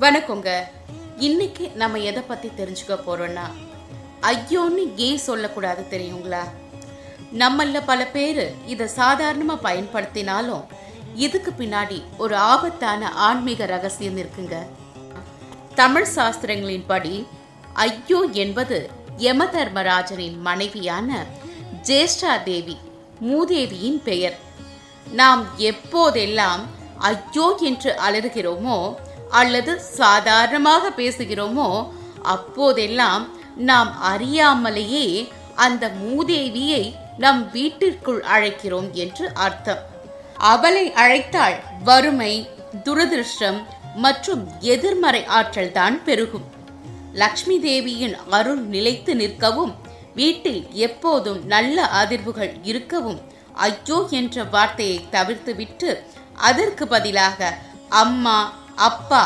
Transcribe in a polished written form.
வணக்கங்க. இன்னைக்கு நம்ம எதை பத்தி தெரிஞ்சுக்க போறோம்னா, ஐயோன்னு ஏன் சொல்லக்கூடாது தெரியுங்களா? நம்மள பல பேரு இதை சாதாரணமா பயன்படுத்தினாலும் இதுக்கு பின்னாடி ஒரு ஆபத்தான ஆன்மீக ரகசியம் இருக்குங்க. தமிழ் சாஸ்திரங்களின்படி ஐயோ என்பது யம தர்மராஜனின் மனைவியான ஜேஷ்டா தேவி மூதேவியின் பெயர். நாம் எப்போதெல்லாம் ஐயோ என்று அலறுகிறோமோ அல்லது சாதாரணமாக பேசுகிறோமோ அப்போதெல்லாம் நாம் அறியாமலேயே அந்த மூதேவியை நம் வீட்டிற்குள் அழைக்கிறோம் என்று அர்த்தம். அவளை அழைத்தால் வறுமை, துரதிருஷ்டம் மற்றும் எதிர்மறை ஆற்றல் தான் பெருகும். லக்ஷ்மி தேவியின் அருள் நிலைத்து நிற்கவும், வீட்டில் எப்போதும் நல்ல அதிர்வுகள் இருக்கவும் ஐயோ என்ற வார்த்தையை தவிர்த்துவிட்டு அதற்கு பதிலாக அம்மா, அப்பா